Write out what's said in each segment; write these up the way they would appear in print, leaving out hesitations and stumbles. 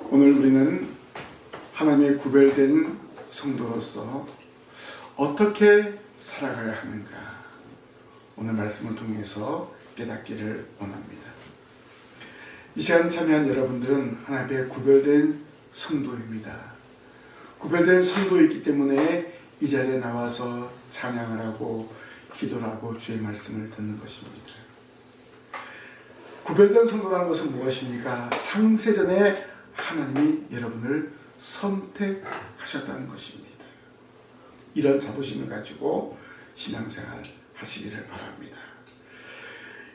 오늘 우리는 하나님의 구별된 성도로서 어떻게 살아가야 하는가, 오늘 말씀을 통해서 깨닫기를 원합니다. 이 시간 참여한 여러분들은 하나님의 구별된 성도입니다. 구별된 성도이기 때문에 이 자리에 나와서 찬양을 하고 기도를 하고 주의 말씀을 듣는 것입니다. 구별된 성도라는 것은 무엇입니까? 창세전에 하나님이 여러분을 선택하셨다는 것입니다. 이런 자부심을 가지고 신앙생활 하시기를 바랍니다.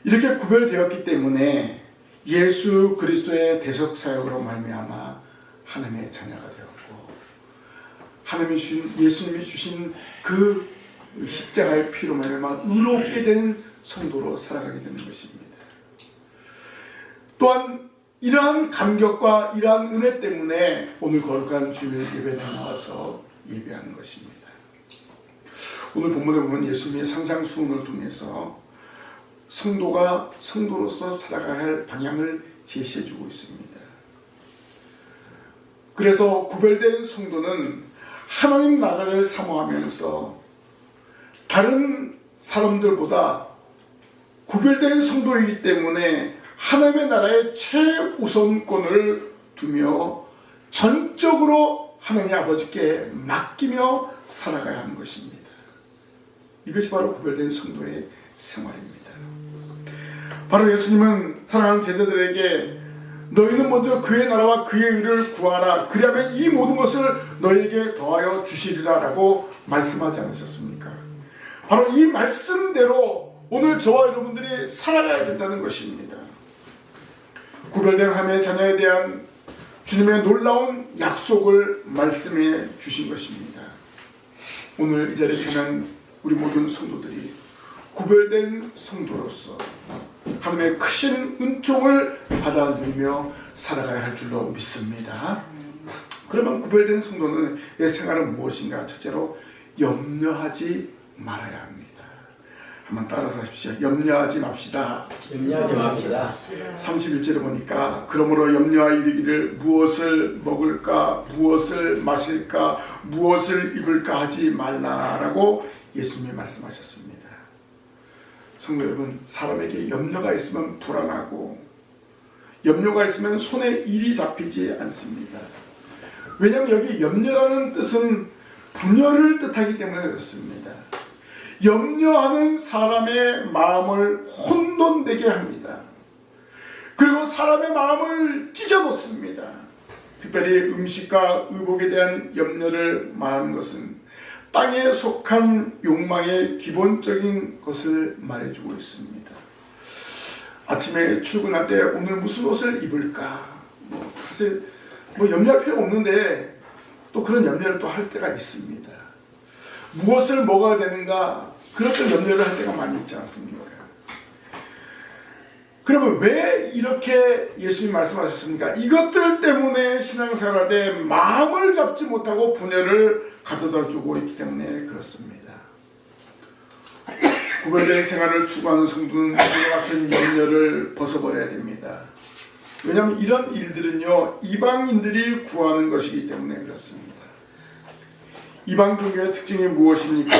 이렇게 구별되었기 때문에 예수 그리스도의 대속사역으로 말미암아 하나님의 자녀가 되었고, 하나님이 주신, 예수님이 주신 그 십자가의 피로 말미암아 의롭게 된 성도로 살아가게 되는 것입니다. 또한 이러한 감격과 이러한 은혜 때문에 오늘 거룩한 주일 예배에 나와서 예배하는 것입니다. 오늘 본문에 보면 예수님의 산상수훈을 통해서 성도가 성도로서 살아가야 할 방향을 제시해주고 있습니다. 그래서 구별된 성도는 하나님 나라를 사모하면서 다른 사람들보다 구별된 성도이기 때문에 하나님의 나라의 최우선권을 두며 전적으로 하나님 아버지께 맡기며 살아가야 하는 것입니다. 이것이 바로 구별된 성도의 생활입니다. 바로 예수님은 사랑하는 제자들에게 너희는 먼저 그의 나라와 그의 의를 구하라, 그리하면 이 모든 것을 너희에게 더하여 주시리라 라고 말씀하지 않으셨습니까? 바로 이 말씀대로 오늘 저와 여러분들이 살아가야 된다는 것입니다. 구별된 하나님의 자녀에 대한 주님의 놀라운 약속을 말씀해 주신 것입니다. 오늘 이 자리에 참여한 우리 모든 성도들이 구별된 성도로서 하나님의 크신 은총을 받아 누리며 살아가야 할 줄로 믿습니다. 그러면 구별된 성도는 의 생활은 무엇인가? 첫째로 염려하지 말아야 합니다. 한번 따라서 하십시오. 염려하지 맙시다. 염려하지 맙시다. 31절에 보니까 그러므로 염려하 이르기를 무엇을 먹을까, 무엇을 마실까, 무엇을 입을까 하지 말라라고 예수님이 말씀하셨습니다. 성도 여러분, 사람에게 염려가 있으면 불안하고 염려가 있으면 손에 일이 잡히지 않습니다. 왜냐하면 여기 염려라는 뜻은 분열을 뜻하기 때문에 그렇습니다. 염려하는 사람의 마음을 혼돈되게 합니다. 그리고 사람의 마음을 찢어놓습니다. 특별히 음식과 의복에 대한 염려를 말하는 것은 땅에 속한 욕망의 기본적인 것을 말해주고 있습니다. 아침에 출근할 때 오늘 무슨 옷을 입을까? 사실 염려할 필요가 없는데 또 그런 염려를 또 할 때가 있습니다. 무엇을 먹어야 되는가? 그렇게 염려를 할 때가 많이 있지 않습니까? 그러면 왜 이렇게 예수님이 말씀하셨습니까? 이것들 때문에 신앙생활할 때 마음을 잡지 못하고 분열을 가져다 주고 있기 때문에 그렇습니다. 구별된 생활을 추구하는 성도는 이와 같은 염려를 벗어버려야 됩니다. 왜냐하면 이런 일들은요, 이방인들이 구하는 것이기 때문에 그렇습니다. 이방 종교의 특징이 무엇입니까?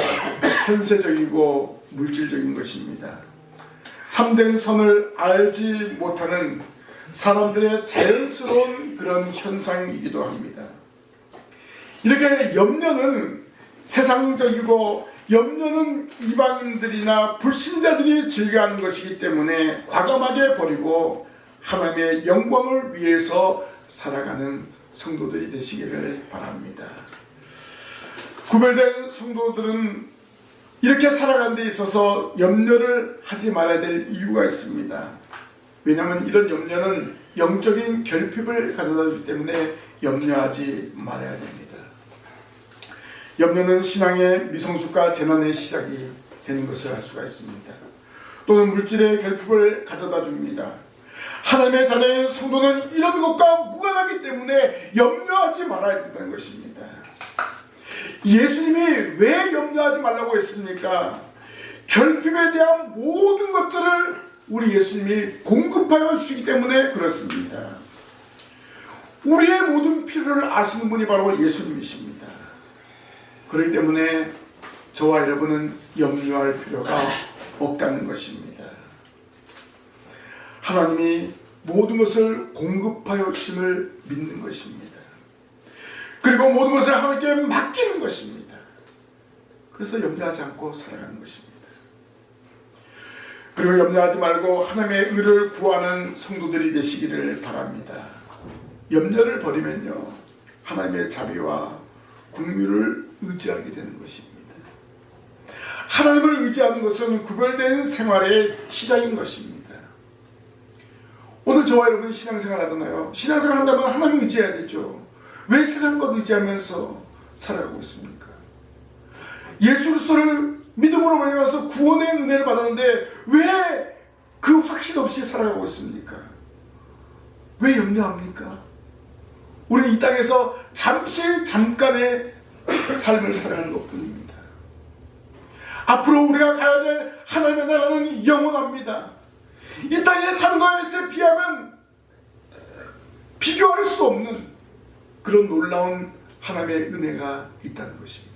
현세적이고 물질적인 것입니다. 참된 선을 알지 못하는 사람들의 자연스러운 그런 현상이기도 합니다. 이렇게 염려는 세상적이고 염려는 이방인들이나 불신자들이 즐겨하는 것이기 때문에 과감하게 버리고 하나님의 영광을 위해서 살아가는 성도들이 되시기를 바랍니다. 구별된 성도들은 이렇게 살아가는 데 있어서 염려를 하지 말아야 될 이유가 있습니다. 왜냐하면 이런 염려는 영적인 결핍을 가져다 주기 때문에 염려하지 말아야 됩니다. 염려는 신앙의 미성숙과 재난의 시작이 되는 것을 알 수가 있습니다. 또는 물질의 결핍을 가져다 줍니다. 하나님의 자녀인 성도는 이런 것과 무관하기 때문에 염려하지 말아야 된다는 것입니다. 예수님이 왜 염려하지 말라고 했습니까? 결핍에 대한 모든 것들을 우리 예수님이 공급하여 주시기 때문에 그렇습니다. 우리의 모든 필요를 아시는 분이 바로 예수님이십니다. 그렇기 때문에 저와 여러분은 염려할 필요가 없다는 것입니다. 하나님이 모든 것을 공급하여 주심을 믿는 것입니다. 그리고 모든 것을 하나님께 맡기는 것입니다. 그래서 염려하지 않고 살아가는 것입니다. 그리고 염려하지 말고 하나님의 의를 구하는 성도들이 되시기를 바랍니다. 염려를 버리면요, 하나님의 자비와 긍휼을 의지하게 되는 것입니다. 하나님을 의지하는 것은 구별된 생활의 시작인 것입니다. 오늘 저와 여러분이 신앙생활 하잖아요. 신앙생활 한다면 하나님을 의지해야 되죠. 왜 세상 것 의지하면서 살아가고 있습니까? 예수 그리스도를 믿음으로 말미암아서 구원의 은혜를 받았는데 왜 그 확신 없이 살아가고 있습니까? 왜 염려합니까? 우리는 이 땅에서 잠깐의 삶을 살아가는 것뿐입니다. 앞으로 우리가 가야 될 하나님의 나라는 영원합니다. 이 땅에 사는 것에 비하면 비교할 수 없는 그런 놀라운 하나님의 은혜가 있다는 것입니다.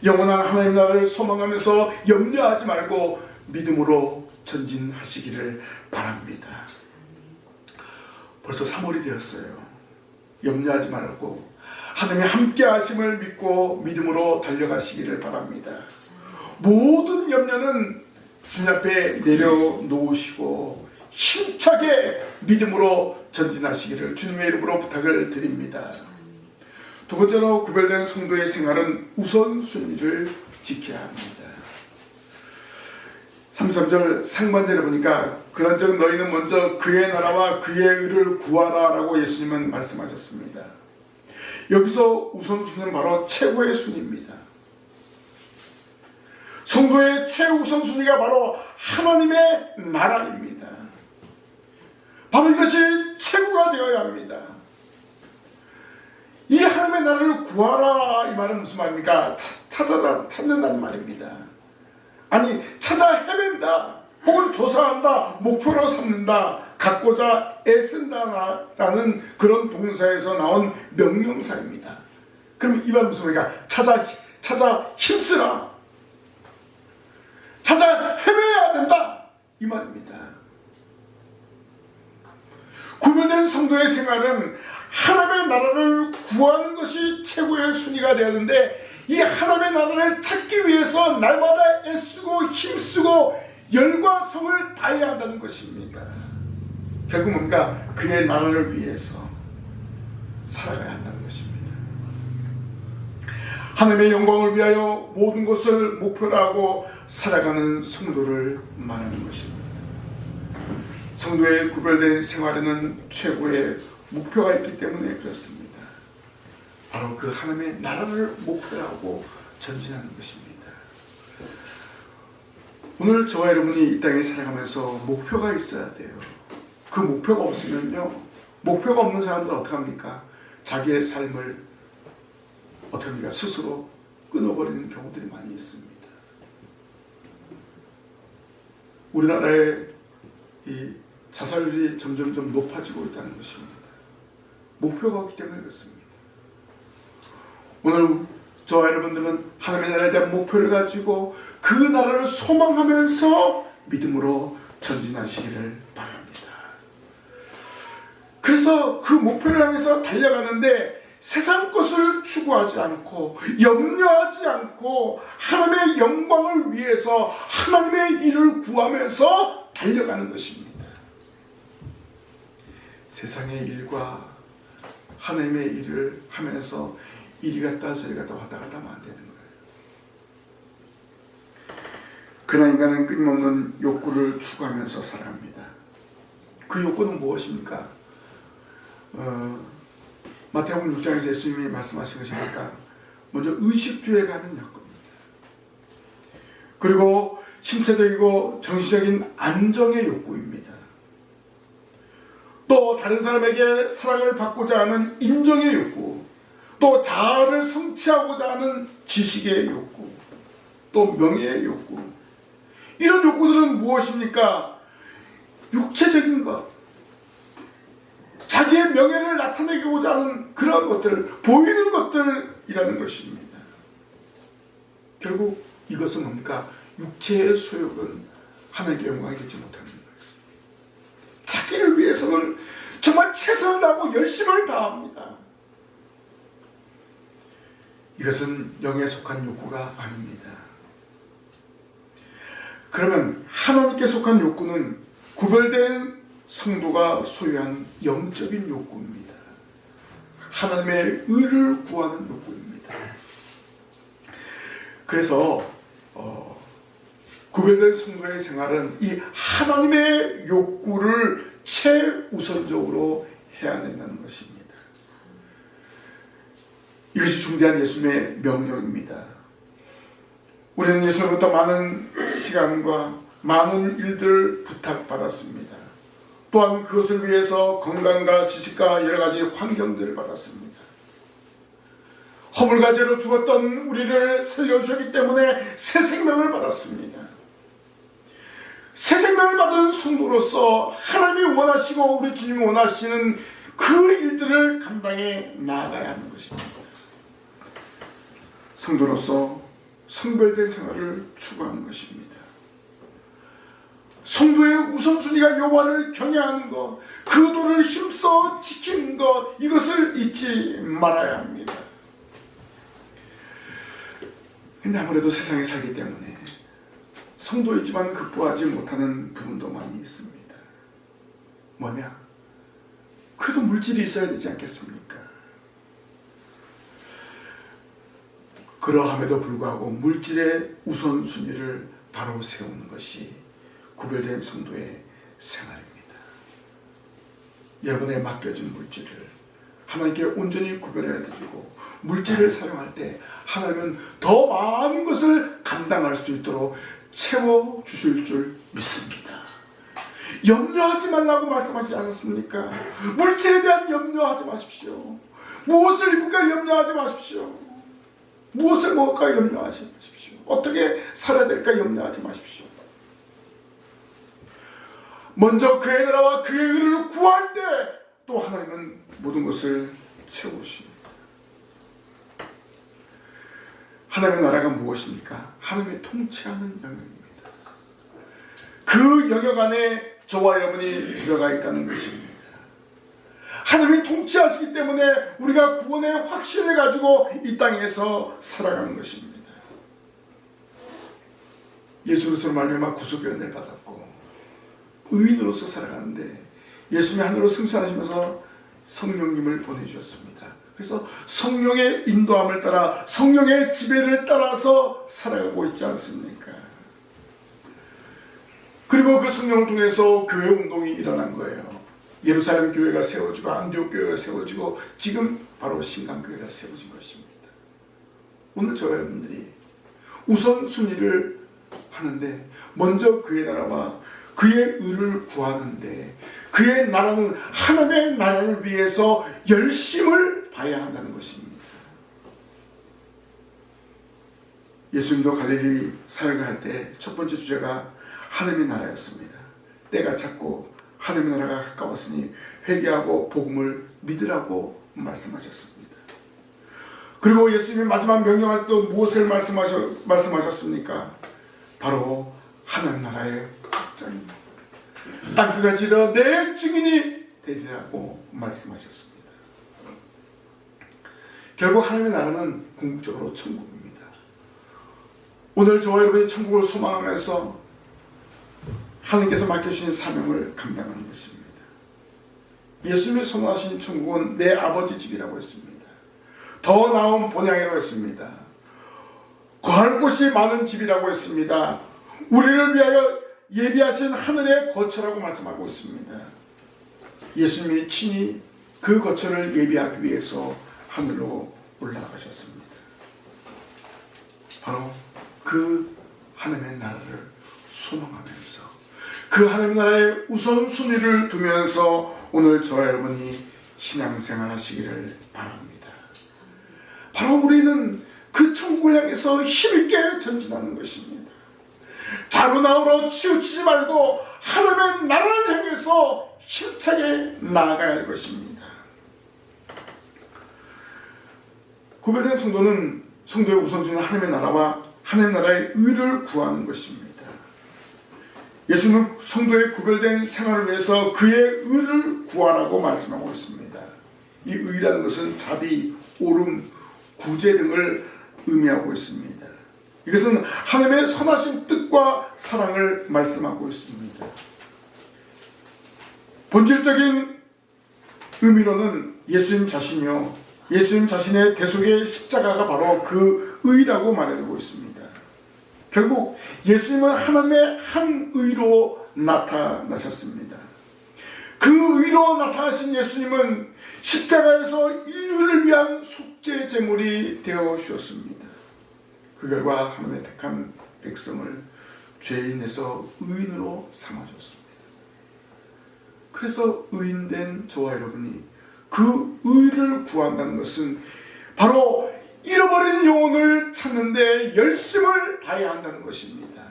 영원한 하나님의 나라를 소망하면서 염려하지 말고 믿음으로 전진하시기를 바랍니다. 벌써 3월이 되었어요. 염려하지 말고 하나님의 함께 하심을 믿고 믿음으로 달려가시기를 바랍니다. 모든 염려는 주님 앞에 내려놓으시고 힘차게 믿음으로 전진하시기를 주님의 이름으로 부탁을 드립니다. 두 번째로, 구별된 성도의 생활은 우선순위를 지켜야 합니다. 33절 상반절에 보니까 그런즉 너희는 먼저 그의 나라와 그의 의를 구하라 라고 예수님은 말씀하셨습니다. 여기서 우선순위는 바로 최고의 순위입니다. 성도의 최우선순위가 바로 하나님의 나라입니다. 바로 이것이 최고가 되어야 합니다. 이 하나님의 나라를 구하라, 이 말은 무슨 말입니까? 찾는다는 말입니다. 아니, 찾아 헤맨다, 혹은 조사한다, 목표로 삼는다, 갖고자 애쓴다라는 그런 동사에서 나온 명령사입니다. 그럼 이 말은 무슨 말입니까? 찾아 힘쓰라, 찾아 헤매야 된다, 이 말입니다. 구별된 성도의 생활은 하나님의 나라를 구하는 것이 최고의 순위가 되었는데, 이 하나님의 나라를 찾기 위해서 날마다 애쓰고 힘쓰고 열과 성을 다해야 한다는 것입니다. 결국 뭔가 그의 나라를 위해서 살아가야 한다는 것입니다. 하나님의 영광을 위하여 모든 것을 목표로 하고 살아가는 성도를 말하는 것입니다. 성도의 구별된 생활에는 최고의 목표가 있기 때문에 그렇습니다. 바로 그 하나님의 나라를 목표로 하고 전진하는 것입니다. 오늘 저와 여러분이 이 땅에 살아가면서 목표가 있어야 돼요. 그 목표가 없으면요, 목표가 없는 사람들은 어떻게 합니까? 자기의 삶을 어떻게 합니까? 스스로 끊어버리는 경우들이 많이 있습니다. 우리나라의 이 자살률이 점점 높아지고 있다는 것입니다. 목표가 없기 때문에 그렇습니다. 오늘 저와 여러분들은 하나님의 나라에 대한 목표를 가지고 그 나라를 소망하면서 믿음으로 전진하시기를 바랍니다. 그래서 그 목표를 향해서 달려가는데 세상 것을 추구하지 않고 염려하지 않고 하나님의 영광을 위해서 하나님의 일을 구하면서 달려가는 것입니다. 세상의 일과 하나님의 일을 하면서 이리 갔다 저리 갔다 왔다 갔다 하면 안 되는 거예요. 그러나 인간은 끊임없는 욕구를 추구하면서 살아갑니다. 그 욕구는 무엇입니까? 마태복음 6장에서 예수님이 말씀하신 것이니까 먼저 의식주에 가는 욕구입니다. 그리고 신체적이고 정신적인 안정의 욕구입니다. 또 다른 사람에게 사랑을 받고자 하는 인정의 욕구, 또 자아를 성취하고자 하는 지식의 욕구, 또 명예의 욕구. 이런 욕구들은 무엇입니까? 육체적인 것, 자기의 명예를 나타내고자 하는 그런 것들, 보이는 것들이라는 것입니다. 결국 이것은 뭡니까? 육체의 소욕은 하나님께 영광이 되지 못하는 거예요. 자기를 위해서는 정말 최선을 다하고 열심을 다합니다. 이것은 영에 속한 욕구가 아닙니다. 그러면 하나님께 속한 욕구는 구별된 성도가 소유한 영적인 욕구입니다. 하나님의 의를 구하는 욕구입니다. 그래서 구별된 성도의 생활은 이 하나님의 욕구를 최우선적으로 해야 된다는 것입니다. 이것이 중대한 예수님의 명령입니다. 우리는 예수로부터 많은 시간과 많은 일들을 부탁받았습니다. 또한 그것을 위해서 건강과 지식과 여러 가지 환경들을 받았습니다. 허물과제로 죽었던 우리를 살려주셨기 때문에 새 생명을 받았습니다. 새 생명을 받은 성도로서 하나님이 원하시고 우리 주님이 원하시는 그 일들을 감당해 나아가야 하는 것입니다. 성도로서 성별된 생활을 추구하는 것입니다. 성도의 우선순위가 여호와를 경외하는 것, 그 도를 힘써 지키는 것, 이것을 잊지 말아야 합니다. 근데 아무래도 세상에 살기 때문에 성도이지만 극복하지 못하는 부분도 많이 있습니다. 뭐냐? 그래도 물질이 있어야 되지 않겠습니까? 그러함에도 불구하고 물질의 우선순위를 바로 세우는 것이 구별된 성도의 생활입니다. 여러분의 맡겨진 물질을 하나님께 온전히 구별해야 드리고 물질을 사용할 때 하나님은 더 많은 것을 감당할 수 있도록 채워주실 줄 믿습니다. 염려하지 말라고 말씀하지 않았습니까? 물질에 대한 염려하지 마십시오. 무엇을 입을까 염려하지 마십시오. 무엇을 먹을까 염려하지 마십시오. 어떻게 살아야 될까 염려하지 마십시오. 먼저 그의 나라와 그의 의를 구할 때 또 하나님은 모든 것을 채우십니다. 하나님의 나라가 무엇입니까? 하나님의 통치하는 영역입니다. 그 영역 안에 저와 여러분이 들어가 있다는 것입니다. 하나님이 통치하시기 때문에 우리가 구원의 확신을 가지고 이 땅에서 살아가는 것입니다. 예수 그리스도로 말미암아 구속의 은혜를 받았고 의인으로서 살아가는데 예수님이 하늘로 승천하시면서 성령님을 보내주셨습니다. 그래서 성령의 인도함을 따라 성령의 지배를 따라서 살아가고 있지 않습니까? 그리고 그 성령을 통해서 교회 운동이 일어난 거예요. 예루살렘 교회가 세워지고 안디옥 교회가 세워지고 지금 바로 신강교회가 세워진 것입니다. 오늘 저와 여러분들이 우선순위를 하는데 먼저 그의 나라와 그의 의를 구하는데 그의 나라는 하나님의 나라를 위해서 열심을 다해야 한다는 것입니다. 예수님도 갈릴리 사역을 할 때 첫 번째 주제가 하나님의 나라였습니다. 때가 찼고 하나님의 나라가 가까웠으니 회개하고 복음을 믿으라고 말씀하셨습니다. 그리고 예수님이 마지막 명령할 때도 무엇을 말씀하셨습니까? 바로 하나님 나라의 확장입니다. 땅끝까지 지러 내 증인이 되리라고 말씀하셨습니다. 결국 하나님의 나라는 궁극적으로 천국입니다. 오늘 저와 여러분이 천국을 소망하면서 하나님께서 맡겨주신 사명을 감당하는 것입니다. 예수님이 선언하신 천국은 내 아버지 집이라고 했습니다. 더 나은 본향이라고 했습니다. 거할 곳이 많은 집이라고 했습니다. 우리를 위하여 예비하신 하늘의 거처라고 말씀하고 있습니다. 예수님이 친히 그 거처를 예비하기 위해서 하늘로 올라가셨습니다. 바로 그 하나님의 나라를 소망하면서 그 하나님 나라의 우선순위를 두면서 오늘 저와 여러분이 신앙생활 하시기를 바랍니다. 바로 우리는 그 천국을 향해서 힘있게 전진하는 것입니다. 가루나우로 치우치지 말고 하나님의 나라를 향해서 힘차게 나아가야 할 것입니다. 구별된 성도는 성도의 우선순위는 하나님의 나라와 하나님의 나라의 의를 구하는 것입니다. 예수는 성도의 구별된 생활을 위해서 그의 의를 구하라고 말씀하고 있습니다. 이 의라는 것은 자비, 옳음, 구제 등을 의미하고 있습니다. 이것은 하나님의 선하신 뜻과 사랑을 말씀하고 있습니다. 본질적인 의미로는 예수님 자신이요, 예수님 자신의 대속의 십자가가 바로 그 의라고 말해주고 있습니다. 결국 예수님은 하나님의 한 의로 나타나셨습니다. 그 의로 나타나신 예수님은 십자가에서 인류를 위한 속죄 제물이 되어 주셨습니다. 그 결과 하나님의 택한 백성을 죄인에서 의인으로 삼아줬습니다. 그래서 의인된 저와 여러분이 그 의를 구한다는 것은 바로 잃어버린 영혼을 찾는데 열심을 다해야 한다는 것입니다.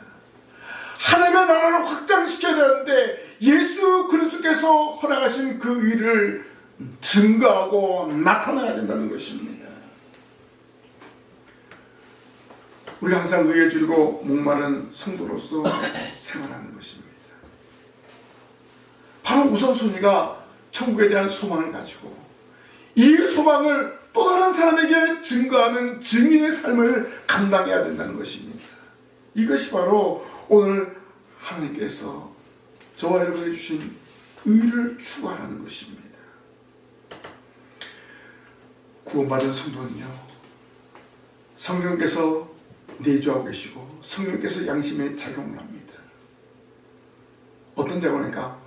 하나님의 나라를 확장시켜야 되는데 예수 그리스도께서 허락하신 그 의를 증거하고 나타나야 된다는 것입니다. 우리가 항상 의에 줄이고 목마른 성도로서 생활하는 것입니다. 바로 우선순위가 천국에 대한 소망을 가지고 이 소망을 또 다른 사람에게 증거하는 증인의 삶을 감당해야 된다는 것입니다. 이것이 바로 오늘 하나님께서 저와 여러분에게 주신 의를 추구하라는 것입니다. 구원받은 성도는요, 성령께서 내주하고 계시고 성령께서 양심에 작용을 합니다. 어떤 작용이니까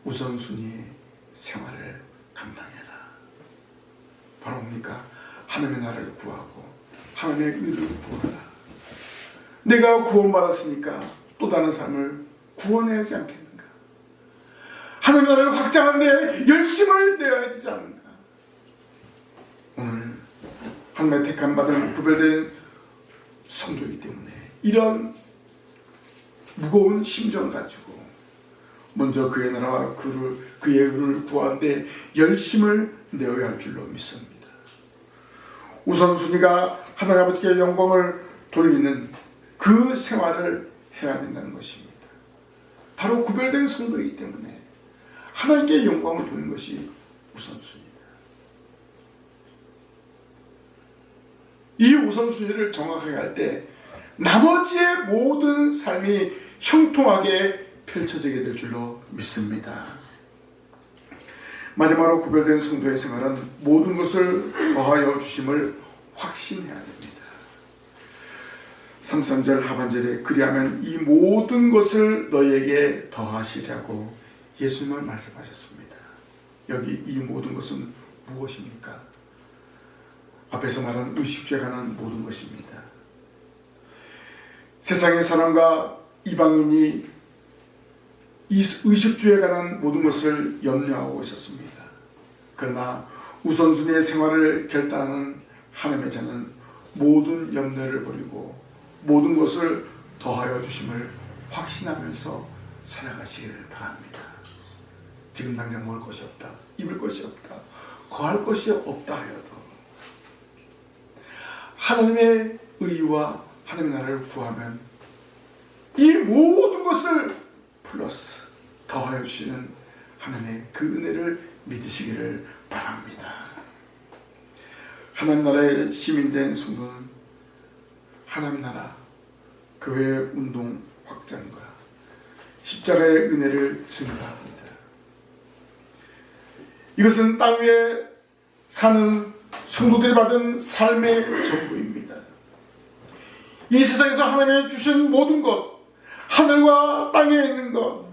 우선순위의 생활을 감당해라. 바로 뭡니까? 하나님의 나라를 구하고 하나님의 의를 구하라. 내가 구원받았으니까 또 다른 삶을 구원해야 하지 않겠는가? 하나님의 나라를 확장하는 데 열심을 내어야 되지 않는가? 오늘 하나님의 택함 받은 구별된 성도이기 때문에 이런 무거운 심정을 가지고 먼저 그의 나라와 그의 의를 구하는데 열심을 내어야 할 줄로 믿습니다. 우선순위가 하나님 아버지께 영광을 돌리는 그 생활을 해야 된다는 것입니다. 바로 구별된 성도이기 때문에 하나님께 영광을 돌리는 것이 우선순위입니다. 이 우선순위를 정확하게 할 때 나머지의 모든 삶이 형통하게 펼쳐지게 될 줄로 믿습니다. 마지막으로 구별된 성도의 생활은 모든 것을 더하여 주심을 확신해야 됩니다. 33절 하반절에 그리하면 이 모든 것을 너희에게 더하시라고 예수님은 말씀하셨습니다. 여기 이 모든 것은 무엇입니까? 앞에서 말한 의식주에 관한 모든 것입니다. 세상의 사람과 이방인이 이 의식주에 관한 모든 것을 염려하고 있었습니다. 그러나 우선순위의 생활을 결단하는 하나님의 자는 모든 염려를 버리고 모든 것을 더하여 주심을 확신하면서 살아가시기를 바랍니다. 지금 당장 먹을 것이 없다, 입을 것이 없다, 거할 것이 없다 하여도 하나님의 의와 하나님의 나라를 구하면 이 모든 것을 플러스 더하여 주시는 하나님의 그 은혜를 믿으시기를 바랍니다. 하나님 나라의 시민된 성도는 하나님 나라 교회 운동 확장과 십자가의 은혜를 증거합니다. 이것은 땅 위에 사는 성도들이 받은 삶의 전부입니다. 이 세상에서 하나님이 주신 모든 것, 하늘과 땅에 있는 것,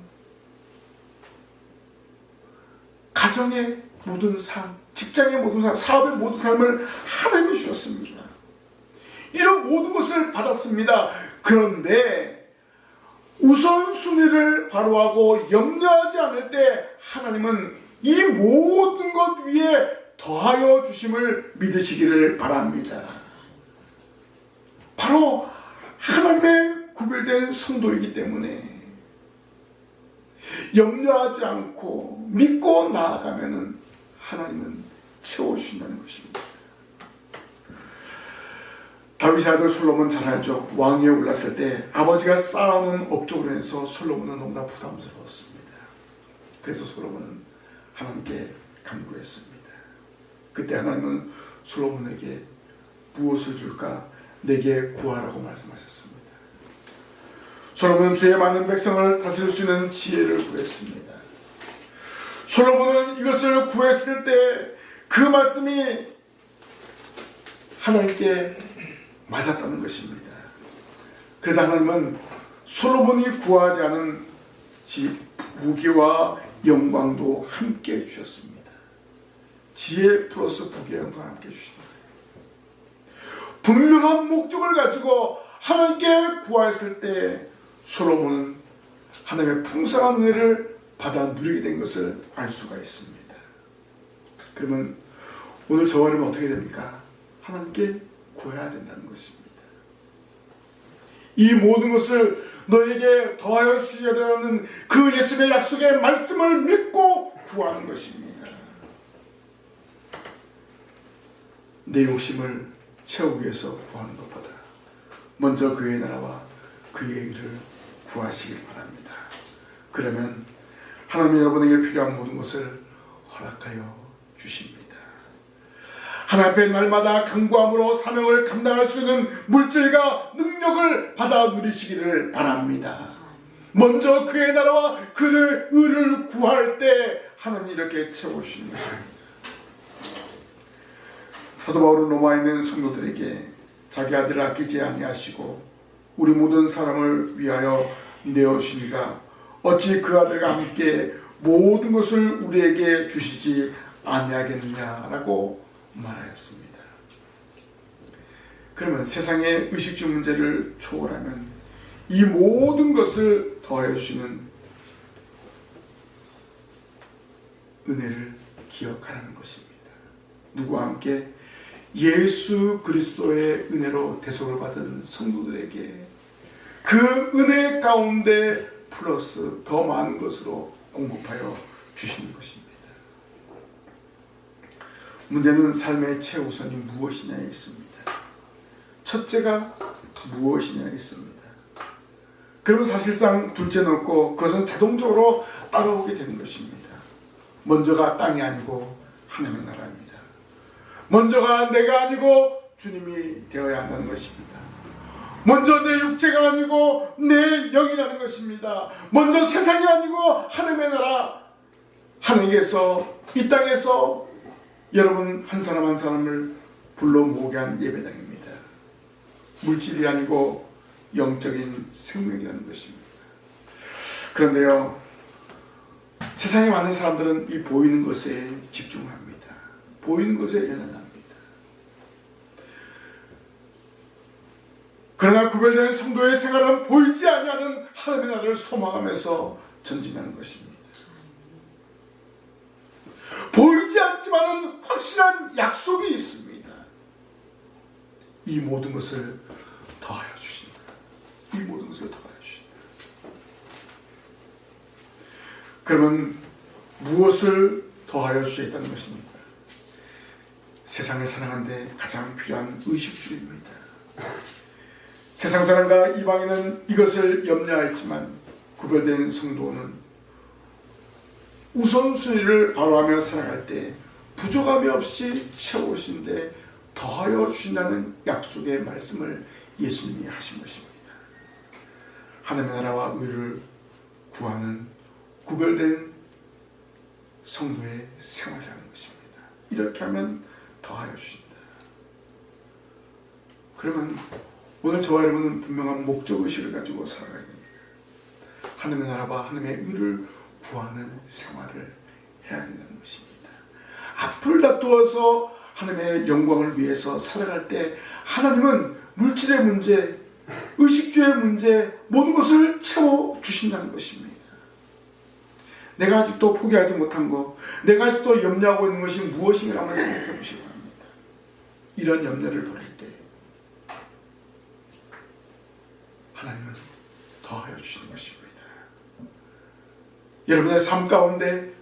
가정의 모든 삶, 직장의 모든 삶, 사업의 모든 삶을 하나님이 주셨습니다. 이런 모든 것을 받았습니다. 그런데 우선순위를 바로하고 염려하지 않을 때 하나님은 이 모든 것 위에 더하여 주심을 믿으시기를 바랍니다. 바로 하나님의 구별된 성도이기 때문에 염려하지 않고 믿고 나아가면은 하나님은 채워주신다는 것입니다. 다윗의 아들 솔로몬 잘 알죠. 왕위에 올랐을 때 아버지가 쌓아놓은 업적으로 인해서 솔로몬은 너무나 부담스러웠습니다. 그래서 솔로몬은 하나님께 간구했습니다. 그때 하나님은 솔로몬에게 무엇을 줄까? 내게 구하라고 말씀하셨습니다. 솔로몬은 주의 많은 백성을 다스릴 수 있는 지혜를 구했습니다. 솔로몬은 이것을 구했을 때 그 말씀이 하나님께 맞았다는 것입니다. 그래서 하나님은 솔로몬이 구하지 않은 부귀와 영광도 함께 주셨습니다. 지혜 플러스 부귀와 영광을 함께 주신 거예요. 분명한 목적을 가지고 하나님께 구하였을 때 솔로몬은 하나님의 풍성한 은혜를 받아 누리게 된 것을 알 수가 있습니다. 그러면 오늘 저와 여러분 어떻게 됩니까? 하나님께 구해야 된다는 것입니다. 이 모든 것을 너에게 더하여 주시려는 그 예수님의 약속의 말씀을 믿고 구하는 것입니다. 내 욕심을 채우기 위해서 구하는 것보다 먼저 그의 나라와 그의 일을 구하시길 바랍니다. 그러면 하나님이 여러분에게 필요한 모든 것을 허락하여 주십니다. 하나님 앞에 날마다 간구함으로 사명을 감당할 수 있는 물질과 능력을 받아 누리시기를 바랍니다. 먼저 그의 나라와 그의 의를 구할 때 하나님이 이렇게 채워주십니다. 사도 바울은 로마에 있는 성도들에게 자기 아들을 아끼지 아니하시고 우리 모든 사람을 위하여 내어주시니가 어찌 그 아들과 함께 모든 것을 우리에게 주시지 아니하겠느냐라고 말하였습니다. 그러면 세상의 의식주 문제를 초월하면 이 모든 것을 더하여 주시는 은혜를 기억하라는 것입니다. 누구와 함께? 예수 그리스도의 은혜로 대속을 받은 성도들에게 그 은혜 가운데 플러스 더 많은 것으로 공급하여 주시는 것입니다. 문제는 삶의 최우선이 무엇이냐에 있습니다. 첫째가 무엇이냐에 있습니다. 그러면 사실상 둘째 놓고 그것은 자동적으로 따라오게 되는 것입니다. 먼저가 땅이 아니고 하나님의 나라입니다. 먼저가 내가 아니고 주님이 되어야 한다는 것입니다. 먼저 내 육체가 아니고 내 영이라는 것입니다. 먼저 세상이 아니고 하나님의 나라, 하나님께서 이 땅에서 여러분 한 사람 한 사람을 불러 모으게 한 예배당입니다. 물질이 아니고 영적인 생명이라는 것입니다. 그런데요, 세상에 많은 사람들은 이 보이는 것에 집중합니다. 보이는 것에 연연합니다. 그러나 구별된 성도의 생활은 보이지 아니하는 하나님의 나라를 소망하면서 전진하는 것입니다. 보이지 않지만은 확실한 약속이 있습니다. 이 모든 것을 더하여 주신다. 이 모든 것을 더하여 주신다. 그러면 무엇을 더하여 주시겠다는 것입니까? 세상을 사랑하는데 가장 필요한 의식주입니다. 세상 사람과 이방인은 이것을 염려했지만 구별된 성도는 우선순위를 바로하며 살아갈 때 부족함이 없이 채우신데 더하여 주신다는 약속의 말씀을 예수님이 하신 것입니다. 하나님의 나라와 의를 구하는 구별된 성도의 생활이라는 것입니다. 이렇게 하면 더하여 주신다. 그러면 오늘 저와 여러분은 분명한 목적의식을 가지고 살아가야 됩니다. 하나님의 나라와 하나님의 의를 구하는 생활을 해야 된다는 것입니다. 앞을 다투어서 하나님의 영광을 위해서 살아갈 때 하나님은 물질의 문제, 의식주의 문제, 모든 것을 채워주신다는 것입니다. 내가 아직도 포기하지 못한 것, 내가 아직도 염려하고 있는 것이 무엇인가 한번 생각해 보시기 바랍니다. 이런 염려를 버릴 때 하나님은 더하여 주시는 것입니다. 여러분의 삶 가운데,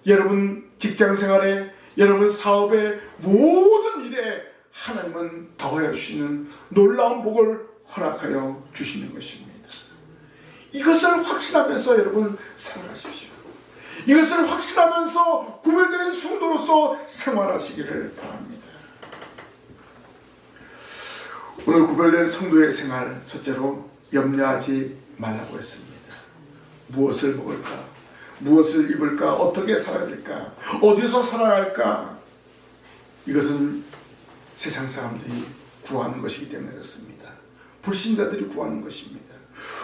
여러분 직장생활에, 여러분 사업에, 모든 일에 하나님은 더하여 주시는 놀라운 복을 허락하여 주시는 것입니다. 이것을 확신하면서 여러분 살아가십시오. 이것을 확신하면서 구별된 성도로서 생활하시기를 바랍니다. 오늘 구별된 성도의 생활, 첫째로 염려하지 말라고 했습니다. 무엇을 먹을까? 무엇을 입을까? 어떻게 살아야 될까? 어디서 살아갈까? 이것은 세상 사람들이 구하는 것이기 때문에 그렇습니다. 불신자들이 구하는 것입니다.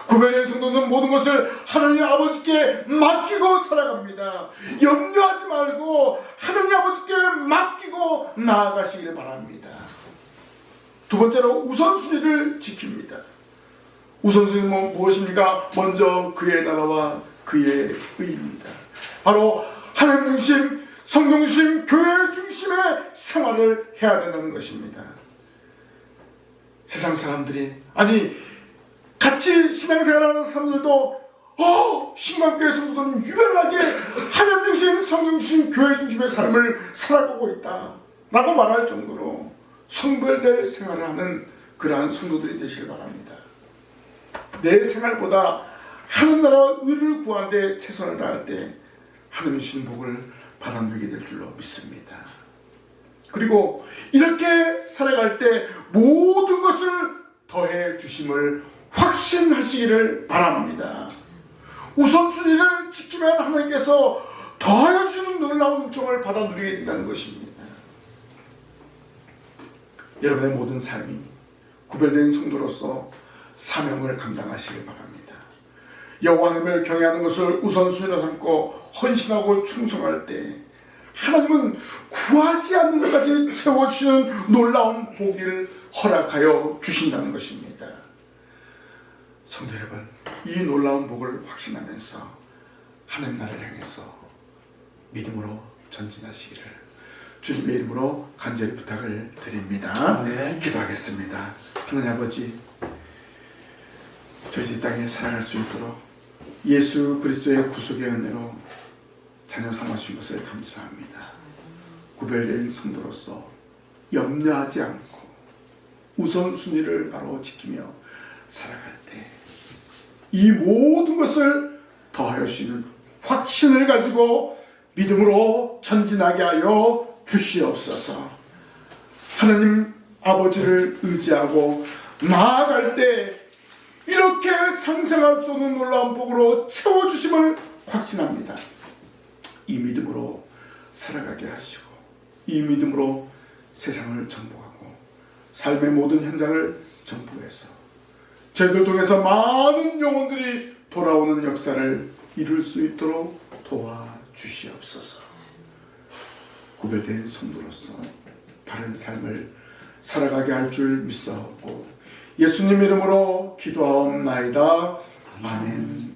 구별된 성도는 모든 것을 하나님 아버지께 맡기고 살아갑니다. 염려하지 말고 하나님 아버지께 맡기고 나아가시길 바랍니다. 두 번째로 우선순위를 지킵니다. 우선순위는 무엇입니까? 먼저 그의 나라와 그의 의입니다. 바로 하나님 중심, 성경 중심, 교회 중심의 생활을 해야 된다는 것입니다. 세상 사람들이, 아니 같이 신앙생활하는 사람들도 신학교의 성도들은 유별나게 하나님 중심, 성경 중심, 교회 중심의 삶을 살아가고 있다 라고 말할 정도로 성별될 생활을 하는 그러한 성도들이 되시길 바랍니다. 내 생활보다 하나님 나라와 의를 구하는 데 최선을 다할 때 하나님의 주신 복을 바라누리게 될 줄로 믿습니다. 그리고 이렇게 살아갈 때 모든 것을 더해 주심을 확신하시기를 바랍니다. 우선순위를 지키면 하나님께서 더하여 주시는 놀라운 은총을 받아 누리게 된다는 것입니다. 여러분의 모든 삶이 구별된 성도로서 사명을 감당하시길 바랍니다. 여호와 하나님을 경외하는 것을 우선순위로 삼고 헌신하고 충성할 때 하나님은 구하지 않는 것까지 채워주시는 놀라운 복을 허락하여 주신다는 것입니다. 성도 여러분, 이 놀라운 복을 확신하면서 하나님 나라를 향해서 믿음으로 전진하시기를 주님의 이름으로 간절히 부탁을 드립니다. 네. 기도하겠습니다. 하나님 아버지, 저희 이 땅에 살아갈 수 있도록 예수 그리스도의 구속의 은혜로 자녀 삼아주신 것을 감사합니다. 구별된 성도로서 염려하지 않고 우선순위를 바로 지키며 살아갈 때 이 모든 것을 더하여 주시는 확신을 가지고 믿음으로 전진하게 하여 주시옵소서. 하나님 아버지를 의지하고 나아갈 때 이렇게 상상할 수 없는 놀라운 복으로 채워주심을 확신합니다. 이 믿음으로 살아가게 하시고 이 믿음으로 세상을 정복하고 삶의 모든 현장을 정복해서 저희들 통해서 많은 영혼들이 돌아오는 역사를 이룰 수 있도록 도와주시옵소서. 구별된 성도로서 바른 삶을 살아가게 할 줄 믿사옵고 예수님 이름으로 기도하옵나이다. 아멘.